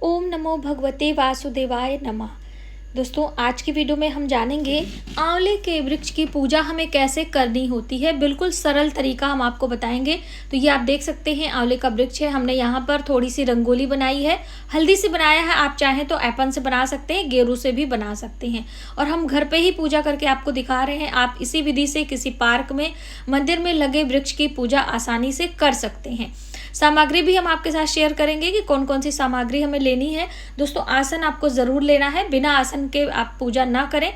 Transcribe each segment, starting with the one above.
ओम नमो भगवते वासुदेवाय नमः। दोस्तों, आज की वीडियो में हम जानेंगे आंवले के वृक्ष की पूजा हमें कैसे करनी होती है। बिल्कुल सरल तरीका हम आपको बताएंगे। तो ये आप देख सकते हैं, आंवले का वृक्ष है। हमने यहाँ पर थोड़ी सी रंगोली बनाई है, हल्दी से बनाया है। आप चाहें तो ऐपन से बना सकते हैं, गेरू से भी बना सकते हैं। और हम घर पे ही पूजा करके आपको दिखा रहे हैं। आप इसी विधि से किसी पार्क में, मंदिर में लगे वृक्ष की पूजा आसानी से कर सकते हैं। सामग्री भी हम आपके साथ शेयर करेंगे कि कौन कौन सी सामग्री हमें लेनी है। दोस्तों, आसन आपको जरूर लेना है, बिना आसन के आप पूजा ना करें।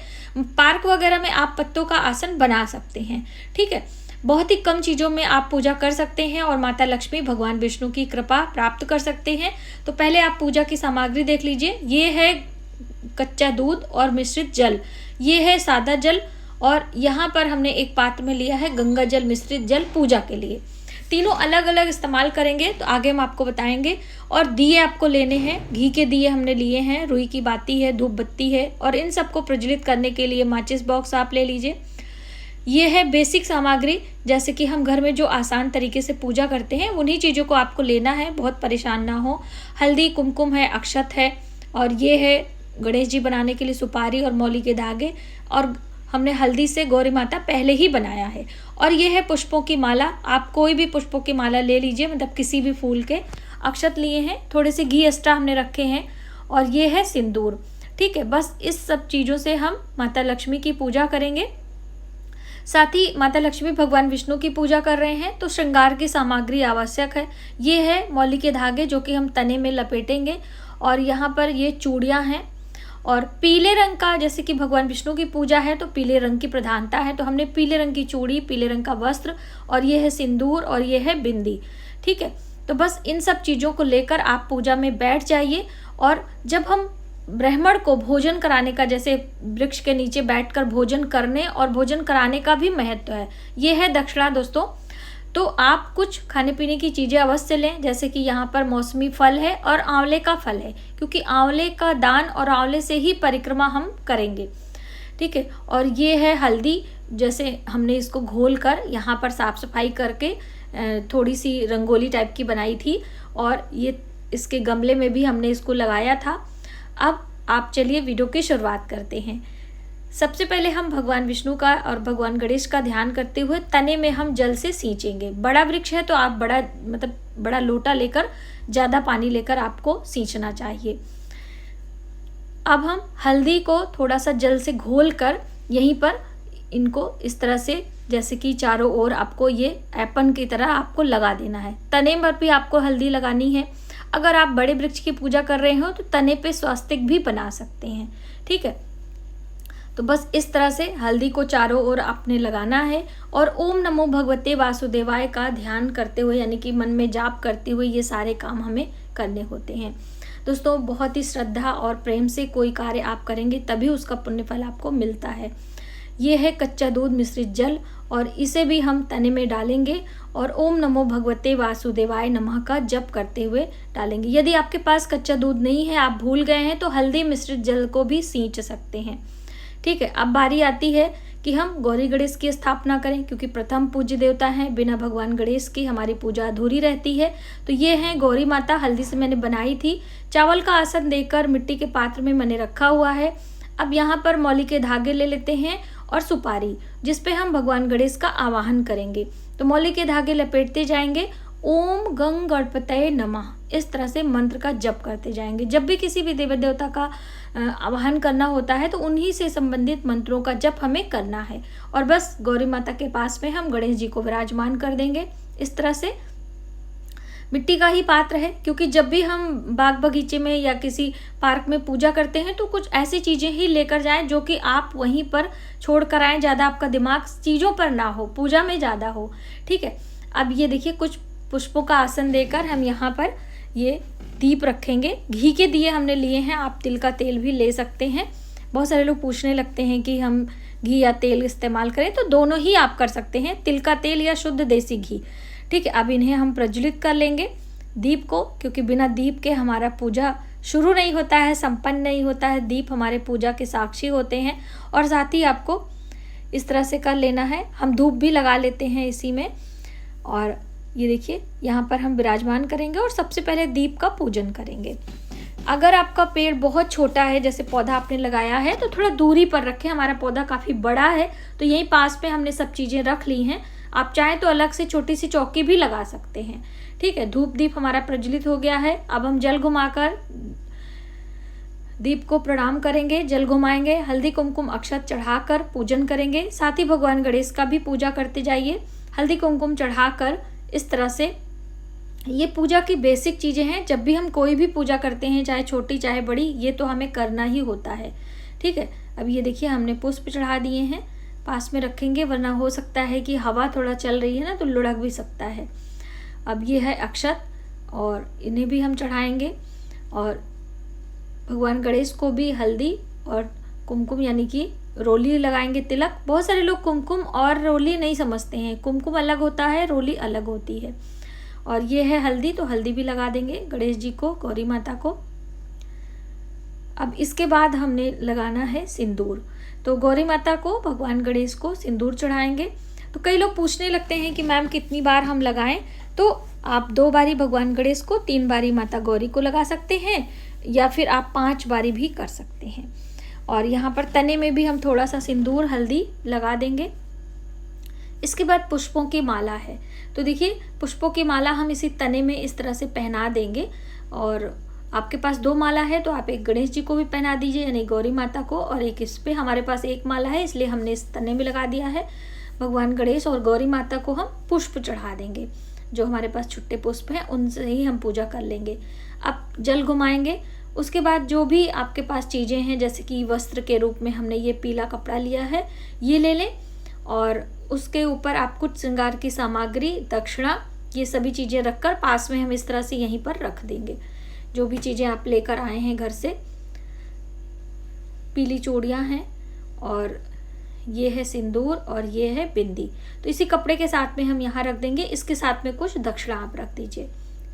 पार्क वगैरह में आप पत्तों का आसन बना सकते हैं, ठीक है। बहुत ही कम चीजों में आप पूजा कर सकते हैं और माता लक्ष्मी, भगवान विष्णु की कृपा प्राप्त कर सकते हैं। तो पहले आप पूजा की सामग्री देख लीजिए। ये है कच्चा दूध और मिश्रित जल, ये है सादा जल, और यहाँ पर हमने एक पात्र में लिया है गंगा जल मिश्रित जल पूजा के लिए। तीनों अलग अलग इस्तेमाल करेंगे, तो आगे हम आपको बताएंगे। और दिए आपको लेने हैं, घी के दिए हमने लिए हैं, रुई की बाती है, धूप बत्ती है, और इन सबको प्रज्वलित करने के लिए माचिस बॉक्स आप ले लीजिए। ये है बेसिक सामग्री, जैसे कि हम घर में जो आसान तरीके से पूजा करते हैं उन्हीं चीज़ों को आपको लेना है, बहुत परेशान ना हो। हल्दी, कुमकुम है, अक्षत है, और ये है गणेश जी बनाने के लिए सुपारी और मौली के धागे। और हमने हल्दी से गौरी माता पहले ही बनाया है। और ये है पुष्पों की माला, आप कोई भी पुष्पों की माला ले लीजिए, मतलब किसी भी फूल के। अक्षत लिए हैं, थोड़े से घी एक्स्ट्रा हमने रखे हैं, और ये है सिंदूर, ठीक है। बस इस सब चीज़ों से हम माता लक्ष्मी की पूजा करेंगे। साथ ही माता लक्ष्मी, भगवान विष्णु की पूजा कर रहे हैं, तो श्रृंगार की सामग्री आवश्यक है। ये है मौली के धागे, जो कि हम तने में लपेटेंगे। और यहाँ पर ये चूड़ियाँ हैं, और पीले रंग का, जैसे कि भगवान विष्णु की पूजा है तो पीले रंग की प्रधानता है, तो हमने पीले रंग की चूड़ी, पीले रंग का वस्त्र, और ये है सिंदूर, और ये है बिंदी, ठीक है। तो बस इन सब चीज़ों को लेकर आप पूजा में बैठ जाइए। और जब हम ब्राह्मण को भोजन कराने का, जैसे वृक्ष के नीचे बैठकर भोजन करने और भोजन कराने का भी महत्व है। ये है दक्षिणा दोस्तों। तो आप कुछ खाने पीने की चीज़ें अवश्य लें, जैसे कि यहाँ पर मौसमी फल है और आंवले का फल है, क्योंकि आंवले का दान और आंवले से ही परिक्रमा हम करेंगे, ठीक है। और ये है हल्दी, जैसे हमने इसको घोल कर यहाँ पर साफ सफाई करके थोड़ी सी रंगोली टाइप की बनाई थी, और ये इसके गमले में भी हमने इसको लगाया था। अब आप चलिए वीडियो की शुरुआत करते हैं। सबसे पहले हम भगवान विष्णु का और भगवान गणेश का ध्यान करते हुए तने में हम जल से सींचेंगे। बड़ा वृक्ष है तो आप बड़ा लोटा लेकर, ज़्यादा पानी लेकर आपको सींचना चाहिए। अब हम हल्दी को थोड़ा सा जल से घोल कर यहीं पर इनको इस तरह से, जैसे कि चारों ओर आपको ये ऐपन की तरह आपको लगा देना है। तने पर भी आपको हल्दी लगानी है। अगर आप बड़े वृक्ष की पूजा कर रहे हो तो तने पे स्वास्तिक भी बना सकते हैं, ठीक है। तो बस इस तरह से हल्दी को चारों ओर आपने लगाना है, और ओम नमो भगवते वासुदेवाय का ध्यान करते हुए, यानी कि मन में जाप करते हुए ये सारे काम हमें करने होते हैं। दोस्तों, बहुत ही श्रद्धा और प्रेम से कोई कार्य आप करेंगे तभी उसका पुण्य फल आपको मिलता है। ये है कच्चा दूध मिश्रित जल, और इसे भी हम तने में डालेंगे और ओम नमो भगवते वासुदेवाय नमः का जप करते हुए डालेंगे। यदि आपके पास कच्चा दूध नहीं है, आप भूल गए हैं, तो हल्दी मिश्रित जल को भी सींच सकते हैं, ठीक है। अब बारी आती है कि हम गौरी गणेश की स्थापना करें, क्योंकि प्रथम पूज्य देवता हैं, बिना भगवान गणेश की हमारी पूजा अधूरी रहती है। तो ये है गौरी माता, हल्दी से मैंने बनाई थी। चावल का आसन देकर मिट्टी के पात्र में मैंने रखा हुआ है। अब यहाँ पर मौली के धागे ले लेते हैं और सुपारी, जिसपे हम भगवान गणेश का आवाहन करेंगे। तो मौली के धागे लपेटते जाएंगे, ओम गंग गणपतये नमः, इस तरह से मंत्र का जप करते जाएंगे। जब भी किसी भी देवी देवता का आवाहन करना होता है तो उन्हीं से संबंधित मंत्रों का जप हमें करना है। और बस गौरी माता के पास में हम गणेश जी को विराजमान कर देंगे इस तरह से। मिट्टी का ही पात्र है, क्योंकि जब भी हम बाग बगीचे में या किसी पार्क में पूजा करते हैं तो कुछ ऐसी चीज़ें ही लेकर जाएं जो कि आप वहीं पर छोड़ कर आएँ, ज़्यादा आपका दिमाग चीज़ों पर ना हो, पूजा में ज़्यादा हो, ठीक है। अब ये देखिए, कुछ पुष्पों का आसन देकर हम यहाँ पर ये दीप रखेंगे। घी के दिए हमने लिए हैं, आप तिल का तेल भी ले सकते हैं। बहुत सारे लोग पूछने लगते हैं कि हम घी या तेल इस्तेमाल करें, तो दोनों ही आप कर सकते हैं, तिल का तेल या शुद्ध देसी घी, ठीक है। अब इन्हें हम प्रज्वलित कर लेंगे, दीप को, क्योंकि बिना दीप के हमारा पूजा शुरू नहीं होता है, संपन्न नहीं होता है। दीप हमारे पूजा के साक्षी होते हैं। और साथ ही आपको इस तरह से कर लेना है। हम धूप भी लगा लेते हैं इसी में, और ये देखिए यहाँ पर हम विराजमान करेंगे और सबसे पहले दीप का पूजन करेंगे। अगर आपका पेड़ बहुत छोटा है, जैसे पौधा आपने लगाया है, तो थोड़ा दूरी पर रखें। हमारा पौधा काफ़ी बड़ा है तो यहीं पास में हमने सब चीज़ें रख ली हैं। आप चाहें तो अलग से छोटी सी चौकी भी लगा सकते हैं। ठीक है, धूप दीप हमारा प्रज्वलित हो गया है। अब हम जल घुमाकर दीप को प्रणाम करेंगे, जल घुमाएंगे, हल्दी कुमकुम अक्षत चढ़ाकर पूजन करेंगे। साथ ही भगवान गणेश का भी पूजा करते जाइए, हल्दी कुमकुम चढ़ाकर। इस तरह से ये पूजा की बेसिक चीज़ें हैं। जब भी हम कोई भी पूजा करते हैं, चाहे छोटी चाहे बड़ी, ये तो हमें करना ही होता है। ठीक है, अब ये देखिए हमने पुष्प चढ़ा दिए हैं, पास में रखेंगे, वरना हो सकता है कि हवा थोड़ा चल रही है ना, तो लुढ़क भी सकता है। अब ये है अक्षत और इन्हें भी हम चढ़ाएंगे। और भगवान गणेश को भी हल्दी और कुमकुम यानी कि रोली लगाएंगे, तिलक। बहुत सारे लोग कुमकुम और रोली नहीं समझते हैं, कुमकुम अलग होता है, रोली अलग होती है। और ये है हल्दी, तो हल्दी भी लगा देंगे गणेश जी को, गौरी माता को। अब इसके बाद हमने लगाना है सिंदूर, तो गौरी माता को, भगवान गणेश को सिंदूर चढ़ाएंगे। तो कई लोग पूछने लगते हैं कि मैम कितनी बार हम लगाएं, तो आप 2 बारी भगवान गणेश को, 3 बारी माता गौरी को लगा सकते हैं, या फिर आप 5 बारी भी कर सकते हैं। और यहाँ पर तने में भी हम थोड़ा सा सिंदूर हल्दी लगा देंगे। इसके बाद पुष्पों की माला है, तो देखिए पुष्पों की माला हम इसी तने में इस तरह से पहना देंगे। और आपके पास 2 माला है तो आप एक गणेश जी को भी पहना दीजिए, यानी गौरी माता को, और एक इस पे। हमारे पास 1 माला है इसलिए हमने इस तने में लगा दिया है। भगवान गणेश और गौरी माता को हम पुष्प चढ़ा देंगे, जो हमारे पास छुट्टे पुष्प हैं उनसे ही हम पूजा कर लेंगे। अब जल घुमाएंगे। उसके बाद जो भी आपके पास चीज़ें हैं, जैसे कि वस्त्र के रूप में हमने ये पीला कपड़ा लिया है, ये ले लें। और उसके ऊपर आप कुछ श्रृंगार की सामग्री, दक्षिणा, ये सभी चीज़ें रखकर पास में हम इस तरह से यहीं पर रख देंगे। जो भी चीज़ें आप लेकर आए हैं घर से, पीली चूड़ियाँ हैं और ये है सिंदूर और ये है बिंदी, तो इसी कपड़े के साथ में हम यहाँ रख देंगे। इसके साथ में कुछ दक्षिणा आप रख दीजिए।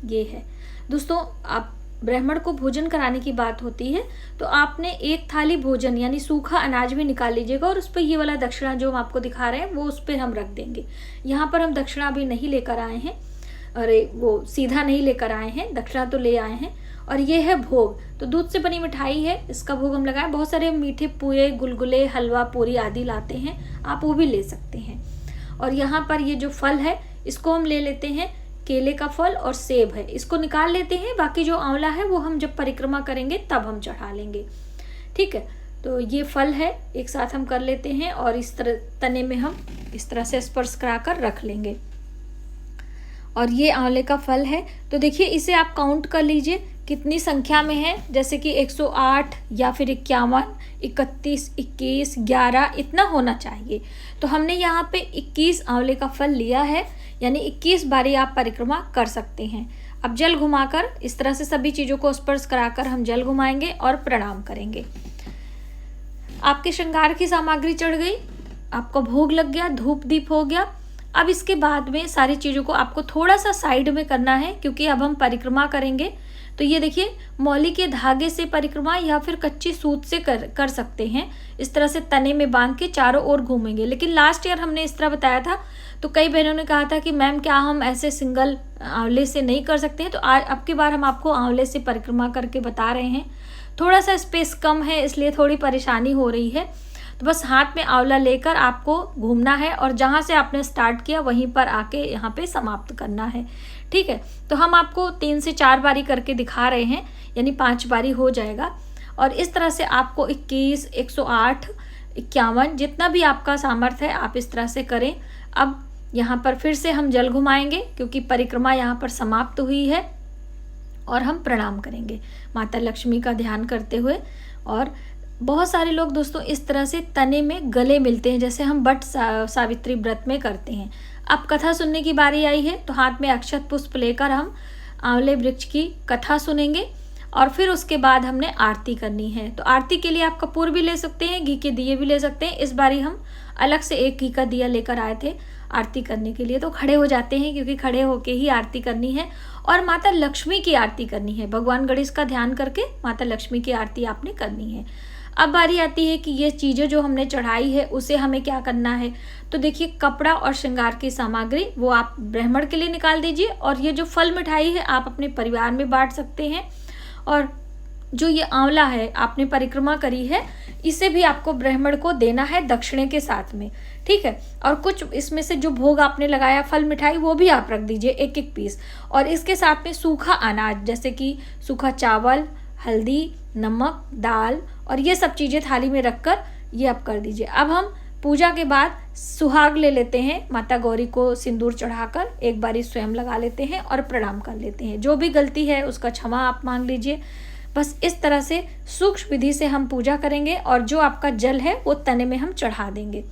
ये है दोस्तों, आप ब्राह्मण को भोजन कराने की बात होती है तो आपने 1 थाली भोजन यानी सूखा अनाज भी निकाल लीजिएगा, और उस पर ये वाला दक्षिणा जो हम आपको दिखा रहे हैं वो उस पर हम रख देंगे। यहाँ पर हम दक्षिणा भी नहीं लेकर आए हैं, अरे वो सीधा नहीं लेकर आए हैं, दक्षिणा तो ले आए हैं। और ये है भोग, तो दूध से बनी मिठाई है, इसका भोग हम लगाएं। बहुत सारे मीठे पुए, गुलगुले, हलवा, पूरी आदि लाते हैं, आप वो भी ले सकते हैं। और यहाँ पर ये जो फल है इसको हम ले लेते हैं, केले का फल और सेब है, इसको निकाल लेते हैं। बाकी जो आंवला है वो हम जब परिक्रमा करेंगे तब हम चढ़ा लेंगे। ठीक है, तो ये फल है, एक साथ हम कर लेते हैं और इस तरह तने में हम इस तरह से स्पर्श कराकर रख लेंगे। और ये आंवले का फल है, तो देखिए इसे आप काउंट कर लीजिए कितनी संख्या में है, जैसे कि 108 या फिर 51, 31, 21, 11 इतना होना चाहिए। तो हमने यहाँ पे 21 आंवले का फल लिया है, यानी 21 बारी आप परिक्रमा कर सकते हैं। अब जल घुमाकर इस तरह से सभी चीज़ों को स्पर्श कराकर हम जल घुमाएंगे और प्रणाम करेंगे। आपके श्रृंगार की सामग्री चढ़ गई, आपका भोग लग गया, धूप दीप हो गया। अब इसके बाद में सारी चीज़ों को आपको थोड़ा सा साइड में करना है, क्योंकि अब हम परिक्रमा करेंगे। तो ये देखिए मौली के धागे से परिक्रमा या फिर कच्ची सूत से कर सकते हैं। इस तरह से तने में बांध के चारों ओर घूमेंगे। लेकिन लास्ट ईयर हमने इस तरह बताया था तो कई बहनों ने कहा था कि मैम क्या हम ऐसे सिंगल आंवले से नहीं कर सकते हैं, तो अब की बार हम आपको आंवले से परिक्रमा करके बता रहे हैं। थोड़ा सा स्पेस कम है इसलिए थोड़ी परेशानी हो रही है, तो बस हाथ में आंवला लेकर आपको घूमना है और जहाँ से आपने स्टार्ट किया वहीं पर आके यहाँ पे समाप्त करना है। ठीक है, तो हम आपको 3 से 4 बारी करके दिखा रहे हैं, यानी 5 बारी हो जाएगा। और इस तरह से आपको 21, 108, 51 जितना भी आपका सामर्थ्य है आप इस तरह से करें। अब यहाँ पर फिर से हम जल घुमाएंगे क्योंकि परिक्रमा यहाँ पर समाप्त हुई है, और हम प्रणाम करेंगे माता लक्ष्मी का ध्यान करते हुए। और बहुत सारे लोग दोस्तों इस तरह से तने में गले मिलते हैं, जैसे हम बट सावित्री व्रत में करते हैं। अब कथा सुनने की बारी आई है, तो हाथ में अक्षत पुष्प लेकर हम आंवले वृक्ष की कथा सुनेंगे और फिर उसके बाद हमने आरती करनी है। तो आरती के लिए आप कपूर भी ले सकते हैं, घी के दिए भी ले सकते हैं। इस बारी हम अलग से एक घी का दिया लेकर आए थे आरती करने के लिए, तो खड़े हो जाते हैं क्योंकि खड़े होके ही आरती करनी है और माता लक्ष्मी की आरती करनी है। भगवान गणेश का ध्यान करके माता लक्ष्मी की आरती आपने करनी है। अब बारी आती है कि ये चीज़ें जो हमने चढ़ाई है उसे हमें क्या करना है। तो देखिए कपड़ा और श्रृंगार की सामग्री वो आप ब्राह्मण के लिए निकाल दीजिए, और ये जो फल मिठाई है आप अपने परिवार में बांट सकते हैं। और जो ये आंवला है आपने परिक्रमा करी है, इसे भी आपको ब्राह्मण को देना है दक्षिणे के साथ में, ठीक है। और कुछ इसमें से जो भोग आपने लगाया फल मिठाई वो भी आप रख दीजिए एक एक पीस। और इसके साथ में सूखा अनाज जैसे कि सूखा चावल, हल्दी, नमक, दाल और ये सब चीज़ें थाली में रखकर ये आप कर दीजिए। अब हम पूजा के बाद सुहाग ले लेते हैं, माता गौरी को सिंदूर चढ़ाकर एक बारी स्वयं लगा लेते हैं और प्रणाम कर लेते हैं। जो भी गलती है उसका क्षमा आप मांग लीजिए। बस इस तरह से सूक्ष्म विधि से हम पूजा करेंगे और जो आपका जल है वो तने में हम चढ़ा देंगे।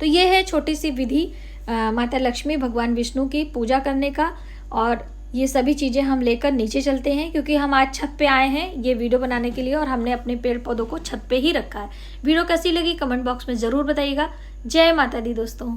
तो ये है छोटी सी विधि माता लक्ष्मी भगवान विष्णु की पूजा करने का। और ये सभी चीज़ें हम लेकर नीचे चलते हैं क्योंकि हम आज छत पे आए हैं ये वीडियो बनाने के लिए और हमने अपने पेड़ पौधों को छत पे ही रखा है। वीडियो कैसी लगी कमेंट बॉक्स में ज़रूर बताइएगा। जय माता दी दोस्तों।